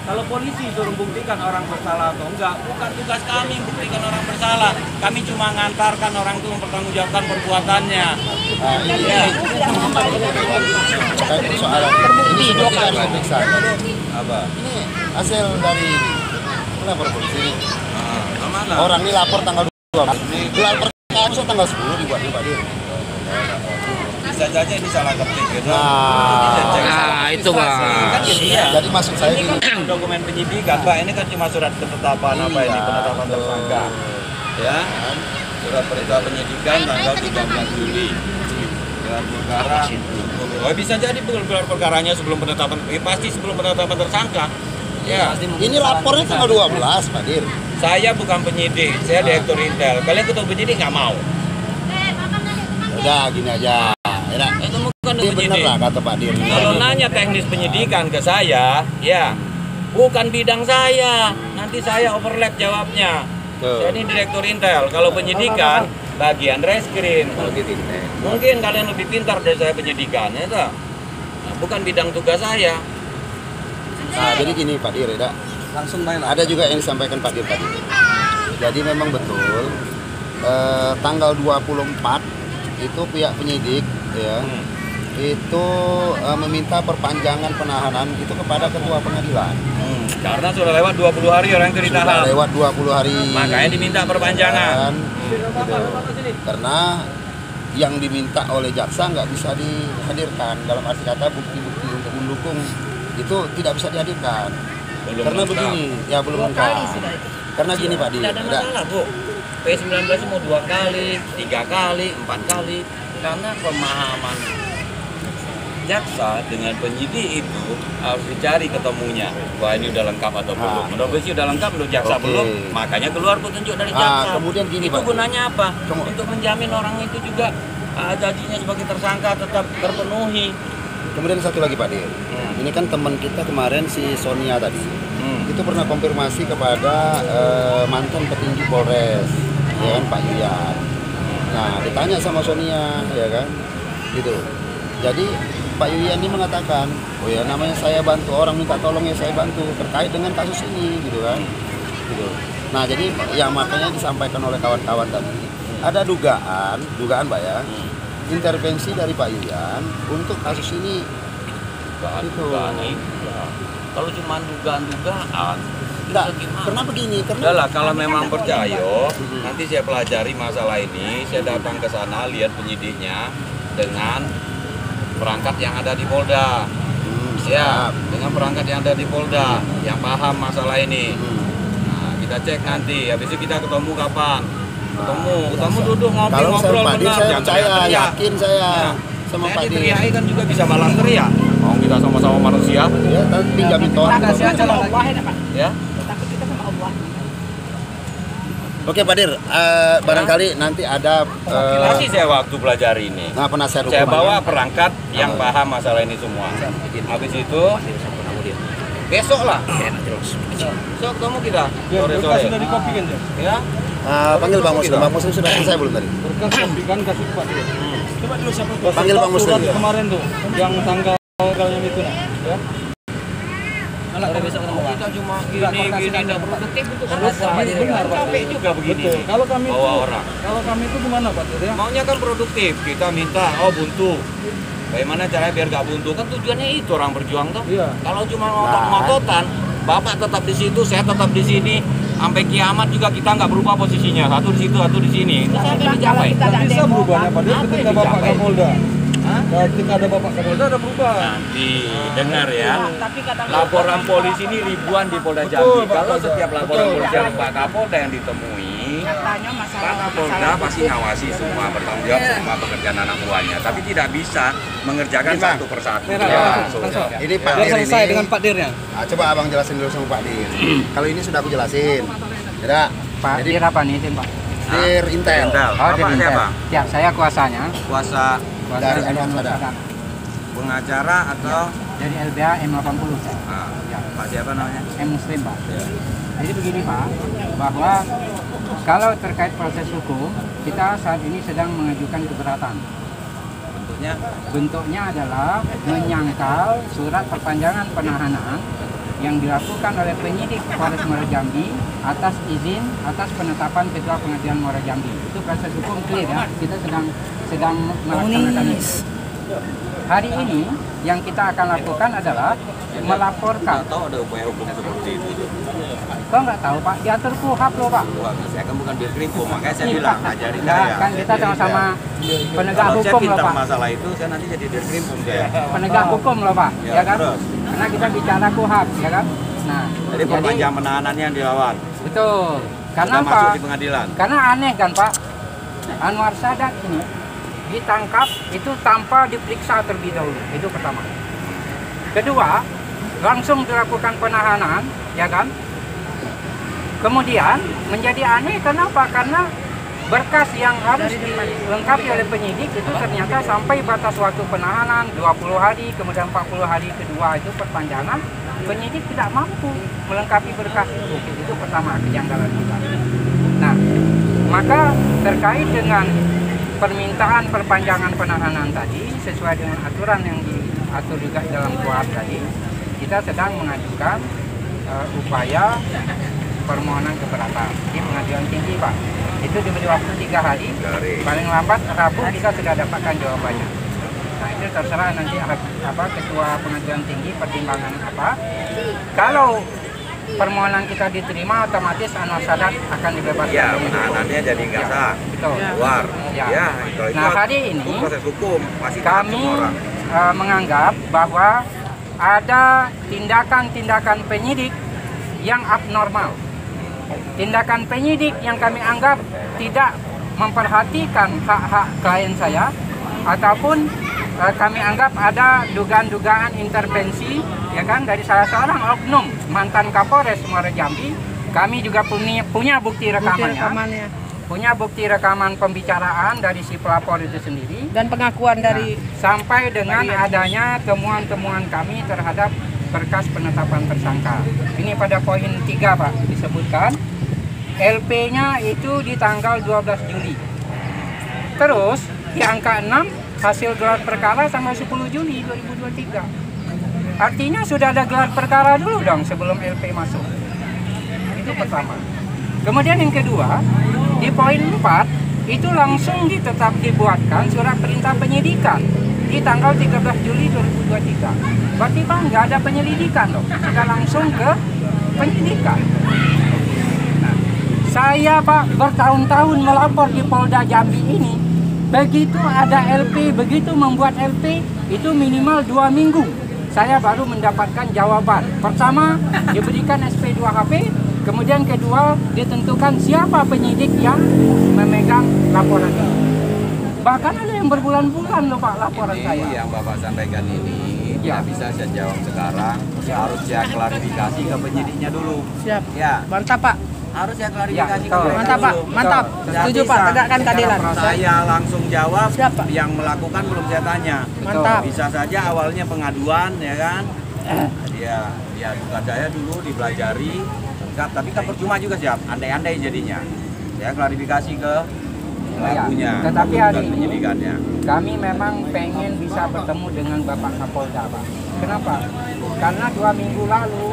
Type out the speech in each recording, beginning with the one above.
Kalau polisi suruh buktikan orang bersalah atau enggak, bukan tugas kami buktikan orang bersalah. Kami cuma ngantarkan orang itu mempertanggungjawabkan perbuatannya. Iya. Persoalan terbukti dua kali periksa. Apa? Ini hasil dari lapor polisi ini. Mana? Orang ini lapor tanggal 12. Gelar perkara tanggal 10 dibuat Pak Dir. Bisa saja ini salah ketik gitu. Nah, itu Bang. Kan iya. Jadi maksud saya ini kan dokumen penyidikan, Pak. Ini kan cuma surat ketetapan apa ini? Penetapan tersangka. Ya. Surat perintah penyidikan tanggal 13 Juli. Gelar perkara. Oh, bisa jadi gelar perkaranya sebelum penetapan, pasti sebelum penetapan tersangka. Ya. Ini lapornya tanggal 12, Pak Dir. Saya bukan penyidik, saya direktur Intel. Kalian ketemu penyidik nggak mau? Udah gini aja. Itu bukan Ini bener lah kata Pak Dir. Kalau nanya teknis penyidikan ke saya, ya bukan bidang saya. Nanti saya overlap jawabnya. Saya ini direktur Intel. Kalau penyidikan, bagian reskrim. Mungkin kalian lebih pintar dari saya penyidikan, ya toh? Nah, bukan bidang tugas saya. Nah, jadi gini Pak Dir, ya. Langsung main. Ada juga yang disampaikan Pak Dir tadi. Jadi memang betul tanggal 24 itu pihak penyidik ya itu meminta perpanjangan penahanan itu kepada ketua pengadilan. Karena sudah lewat 20 hari orang itu ditahan. Sudah lewat 20 hari. Makanya diminta perpanjangan. Gitu. Karena yang diminta oleh jaksa nggak bisa dihadirkan, dalam arti kata bukti-bukti untuk mendukung itu tidak bisa dihadirkan. Karena begini, ya belum lengkap. Karena gini Pak Dir, tidak ada masalah Bu. P19 mau 2 kali, 3 kali, 4 kali. Karena pemahaman jaksa dengan penyidik itu harus dicari ketemunya. Wah ini udah lengkap atau belum? Menurut polisi udah lengkap, menurut jaksa belum. Makanya keluar petunjuk dari jaksa. Kemudian gini itu Pak. gunanya apa? Untuk menjamin orang itu juga janjinya sebagai tersangka tetap terpenuhi. Kemudian satu lagi Pak Dir. Ini kan teman kita kemarin si Sonia tadi. Itu pernah konfirmasi kepada mantan petinggi Polres, ya kan Pak Yuyan. Nah, ditanya sama Sonia, ya kan, gitu. Jadi Pak Yuyan ini mengatakan, oh ya namanya saya bantu orang minta tolong ya saya bantu terkait dengan kasus ini, gitu kan, gitu. Nah, jadi yang makanya disampaikan oleh kawan-kawan tadi, ada dugaan Pak ya, intervensi dari Pak Yuyan untuk kasus ini. Dugaan kalau cuma dugaan-dugaan, enggak, karena begini, udah lah kalau memang percaya, nanti saya pelajari masalah ini, saya datang ke sana lihat penyidiknya dengan perangkat yang ada di Polda, ya, dengan perangkat yang ada di Polda, yang paham masalah ini. Nah, kita cek nanti, habis itu kita ketemu kapan? Ketemu duduk ngobrol-ngobrol. Kalau saya percaya, yakin saya sama Pak Dir. Teriak kan juga bisa balas teriak. Mau kita sama-sama manusia. Ya, tapi jamin tolong. Ya. Takut kita sama Allah. Oke Pak Dir, barangkali nanti ada Kasih saya waktu pelajari ini. nah, penasihat hukum. Saya bawa perangkat yang paham masalah ini semua. Habis itu besok lah. Besok ketemu kita. Sore-sore. Sudah dikopikan ya? Ya. Panggil Bang Muslim. Bang Muslim sudah selesai belum tadi? Berkas kopikan kasih Pak Dir. Coba dulu siapa tuh? Panggil Bang Muslim. Surat kemarin tuh, yang tanggalnya itu nah, ya. Besok ketemu kita cuma gini tidak produktif itu kan Benar, Pak. capek juga begini. Betul. Kalau kami Bawa itu, orang. kalau kami itu gimana Pak Dir ya? Maunya kan produktif, kita minta buntu. Bagaimana caranya biar gak buntu? Kan tujuannya itu orang berjuang tuh. Iya. Kalau cuma ngotot-ngototan, Bapak tetap di situ, saya tetap di sini. Sampai kiamat juga kita nggak berubah posisinya, satu di situ, satu di sini. Itu sampai dicapai. Bisa berubahnya Pak Dir ketika yang Bapak dicapai? Kapolda. Ketika ada Bapak Kapolda ada berubah. Nanti dengar ya. Tapi kata Laporan polisi ini ribuan di Polda Betul, Jambi. Pak Kalau Kapolda. setiap laporan Betul. polisi yang Pak Kapolda yang ditemui, katanya masalah Pak Kapolda pasti ngawasi semua, bertanggung jawab semua pekerjaan anak buahnya. Tapi tidak bisa mengerjakan satu persatu. Langsung. Ini Pak Sudah Dir selesai ini. dengan Pak Dirnya. Coba Abang jelasin dulu sama Pak Dir. Kalau ini sudah aku jelasin. Tidak. Pak Jadi Dir apa nih tim Pak? Dir Intel. Oh, Dir Bapak Intel. siapa? Ya, saya kuasanya. Kuasa Dari Kuasa Anwar Sadar. pengacara atau dari LBH M80 saya. Ya, Pak siapa namanya? M Muslim Pak. Jadi begini Pak, bahwa kalau terkait proses hukum, kita saat ini sedang mengajukan keberatan. Bentuknya Bentuknya adalah menyangkal surat perpanjangan penahanan yang dilakukan oleh penyidik Polres Muara Jambi atas izin atas penetapan Ketua Pengadilan Muara Jambi. Itu proses hukum clear ya. Kita sedang melaksanakan itu. Hari ini yang kita akan lakukan adalah melaporkan. Nggak tahu ada upaya hukum seperti itu. Kok nggak tahu Pak? Diatur KUHP loh Pak. Wah, saya kan bukan Dirkrimkum, makanya saya bilang ajarin Nah, saya. kan kita sama-sama penegak Kalau saya hukum loh pintar Pak. masalah itu, saya nanti jadi Dirkrimkum saya. Penegak hukum loh Pak, Ya, ya kan? terus. Karena kita bicara KUHP, ya kan? Nah, Jadi perpanjangan penahanannya yang dilawan. betul. Karena Sudah apa? masuk di pengadilan. Karena aneh kan Pak, Anwar Sadat ini ditangkap itu tanpa diperiksa terlebih dahulu, itu pertama. Kedua, langsung dilakukan penahanan, ya kan? Kemudian menjadi aneh kenapa? Karena berkas yang harus dilengkapi oleh penyidik itu ternyata sampai batas waktu penahanan 20 hari, kemudian 40 hari kedua itu perpanjangan, penyidik tidak mampu melengkapi berkas itu pertama kejanggalan kita. Nah, maka terkait dengan permintaan perpanjangan penahanan tadi sesuai dengan aturan yang diatur juga dalam KUHP tadi, kita sedang mengajukan upaya permohonan keberatan di Pengadilan Tinggi Pak. Itu diberi waktu 3 hari, paling lambat Rabu kita sudah dapatkan jawabannya. Nah itu terserah nanti Ketua Pengadilan Tinggi pertimbangan apa. Kalau permohonan kita diterima, otomatis Anwar Sadat akan dibebaskan. Ya, penahanannya jadi nggak sah. Betul. Keluar. Ya. Ya, itu Nah hari ini proses hukum pasti kami orang. menganggap bahwa ada tindakan-tindakan penyidik yang abnormal. Tindakan penyidik yang kami anggap tidak memperhatikan hak-hak klien saya, ataupun kami anggap ada dugaan-dugaan intervensi, ya kan, dari salah seorang oknum mantan Kapolres Muara Jambi. Kami juga punya bukti rekamannya. Punya bukti rekaman pembicaraan dari si pelapor itu sendiri Dan pengakuan dari sampai dengan adanya temuan-temuan kami terhadap berkas penetapan tersangka. Ini pada poin 3 Pak disebutkan LP-nya itu di tanggal 12 Juli. Terus di angka 6 hasil gelar perkara tanggal 10 Juli 2023. Artinya sudah ada gelar perkara dulu dong sebelum LP masuk. Itu pertama. Kemudian yang kedua, di poin 4 itu langsung dibuatkan surat perintah penyidikan di tanggal 13 Juli 2023. Berarti Pak nggak ada penyelidikan loh, sudah langsung ke penyidikan. Nah, saya Pak bertahun-tahun melapor di Polda Jambi ini, begitu ada LP, begitu membuat LP itu minimal 2 minggu saya baru mendapatkan jawaban. Pertama diberikan SP2HP, kemudian kedua ditentukan siapa penyidik yang memegang laporan ini. Bahkan ada yang berbulan-bulan loh Pak laporan saya. Yang Bapak sampaikan ini Ya. tidak bisa saya jawab sekarang. Harus saya klarifikasi ke penyidiknya dulu. siap. Ya, Mantap Pak. harus saya klarifikasi ke betul. mereka Mantap Pak. dulu. Mantap. Betul. Setuju Nggak Pak. bisa. Tegakkan keadilan. Saya langsung jawab, Siap, Pak. yang melakukan belum saya tanya. Mantap. Bisa saja awalnya pengaduan, ya kan? Dia adukan saya dulu dipelajari, lengkap. Tapi kan percuma juga siap, andai-andai jadinya. Saya klarifikasi ke pelakunya, Tetapi hari bukan ini penyidikannya. kami memang pengen bisa bertemu dengan Bapak Kapolda Pak. Kenapa? Karena 2 minggu lalu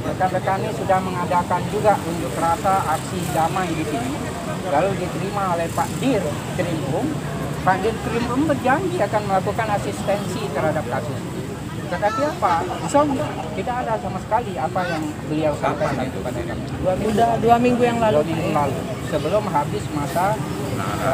rekan-rekan ini sudah mengadakan juga unjuk rasa aksi damai di sini, lalu diterima oleh Pak Dir Krimkum. Pak Dir Krimkum berjanji akan melakukan asistensi terhadap kasus. Tetapi apa? Tidak ada sama sekali apa yang beliau sampaikan kepada kami. 2 minggu, Udah 2 minggu yang lalu. 2 minggu lalu, sebelum habis masa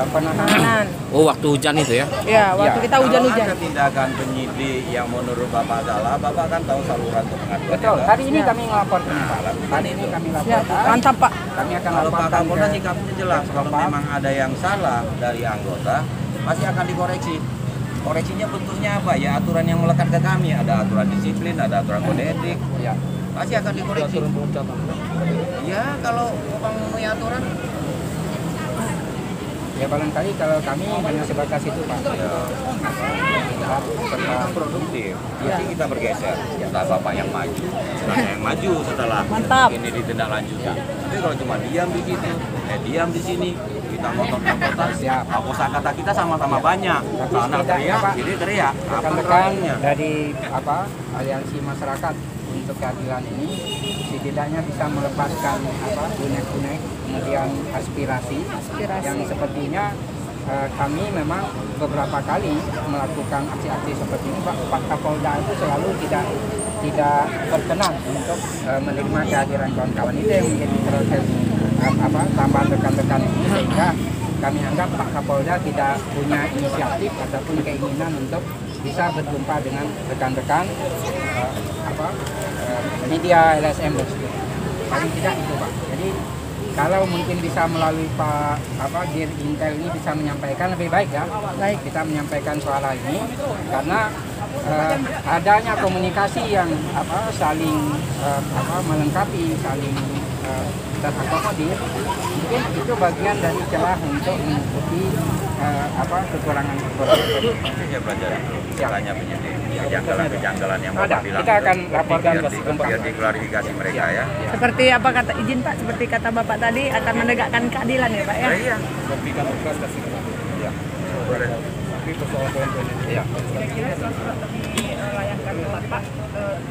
penahanan. Kanan. Oh, waktu hujan itu ya? Ya, waktu Ya. kita hujan-hujan. Kalau ada tindakan penyidik yang menurut Bapak salah, Bapak kan tahu saluran untuk pengaduan. Betul, ya, hari ini Ya. kami melaporkan Pak. Hari ini kami Siap. laporkan. Mantap Pak. Kami akan Kalau Pak laporkan Kapolda ke sikapnya jelas, kalau Bapak. memang ada yang salah dari anggota, pasti akan dikoreksi. Koreksinya bentuknya apa? Ya aturan yang melekat ke kami, ada aturan disiplin, ada aturan kode etik, Ya. pasti akan dikoreksi. Ya kalau memang memenuhi aturan, Ya barangkali kalau kami hanya sebatas itu Pak. produktif. Jadi kita bergeser. Setelah Bapak yang maju, saya yang maju setelah Mantap. ini ditindaklanjuti. Tapi kalau cuma diam di situ, diam di sini, kita ngotot-ngototan, Siap. kosakata kita sama-sama banyak. Tapi Sana setidaknya, teriak, Pak, jadi teriak. Apa Rekan-rekan problemnya? dari aliansi masyarakat untuk untuk keadilan ini setidaknya bisa melepaskan unek-unek, kemudian aspirasi yang sepertinya kami memang beberapa kali melakukan aksi-aksi seperti ini. Pak Kapolda itu selalu tidak berkenan untuk menerima kehadiran kawan-kawan. Itu yang menjadi proses tambahan rekan-rekan ini, sehingga kami anggap Pak Kapolda tidak punya inisiatif ataupun keinginan untuk bisa berjumpa dengan rekan-rekan media LSM tersebut. Paling tidak itu Pak. Jadi kalau mungkin bisa melalui Pak Dir Intel ini bisa menyampaikan lebih baik ya. Baik kita menyampaikan soal ini karena adanya komunikasi yang saling melengkapi, saling terakomodir, mungkin itu bagian dari celah untuk menutupi kekurangan. Saya pelajari caranya penyidik, kejanggalan yang Bapak bilang. Kita akan laporkan biar diklarifikasi mereka ya. Seperti apa kata izin Pak, seperti kata Bapak tadi akan menegakkan keadilan ya Pak ya. Iya. Berikan tugas kasih ya. Boleh. Tapi persoalan poin-poin ini. Iya. Kira-kira dilayangkan ke Bapak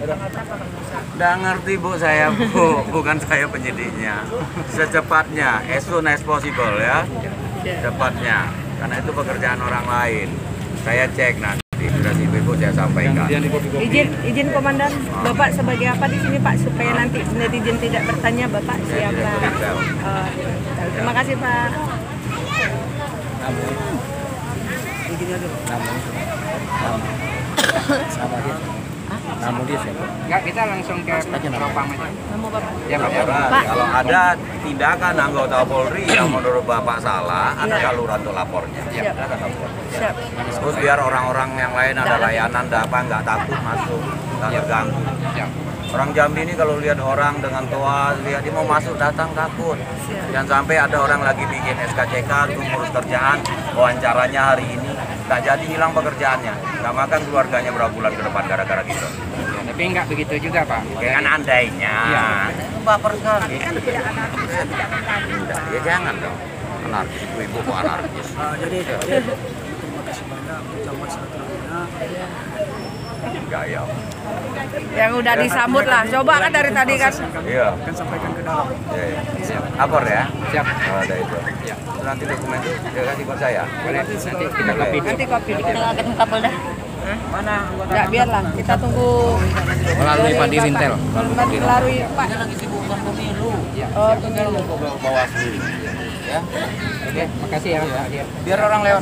tanggal berapa kan bisa? Nggak ngerti Bu, saya Bu, bukan saya penyidiknya. Secepatnya, as soon as possible ya. Cepatnya, karena itu pekerjaan orang lain. Saya cek nanti, sudah si Ibu saya sampaikan. Izin Komandan, Bapak sebagai apa di sini Pak supaya nanti netizen tidak bertanya Bapak Saya siapa? tidak berintel. Terima kasih Pak. Sama dia. Namun dia siapa? Enggak, kita langsung ke propam aja. Nama Bapak. Ya Pak. Ya. Pak, kalau ada tindakan anggota Polri yang menurut Bapak salah, ada saluran untuk lapornya. Siap. Ada lapor. Siap. Terus biar orang-orang yang lain ada layanan, nggak takut masuk, nggak terganggu. Orang Jambi ini kalau lihat orang dengan toa, lihat dia mau masuk datang takut. Jangan sampai ada orang lagi bikin SKCK untuk ngurus kerjaan, wawancaranya hari ini, nggak jadi hilang pekerjaannya, nggak makan keluarganya berapa bulan ke depan gara-gara gitu. Ya, tapi enggak begitu juga Pak. Ya kan andainya, baper sekali. Ya jangan dong, anarkis, ibu kok anarkis. Jadi terima kasih banyak ucapan silaturahminya. Gaya. Yang udah disambut lah. Coba kan dari tadi kan. Iya. Akan sampaikan ke dalam. Iya. Lapor ya. Siap. Oh, ada itu. Ya. Nanti dokumen itu dia kasih ke saya. Boleh, nanti kita copy. Nanti kopi. Dengan ketemu Kapolda. Mana? Ya biarlah kita tunggu Melalui Pak Dir Intel. melalui Pak. Oh, pemilu. Bawaslu. Ya. Oke, makasih ya Pak Dir. Biar orang lewat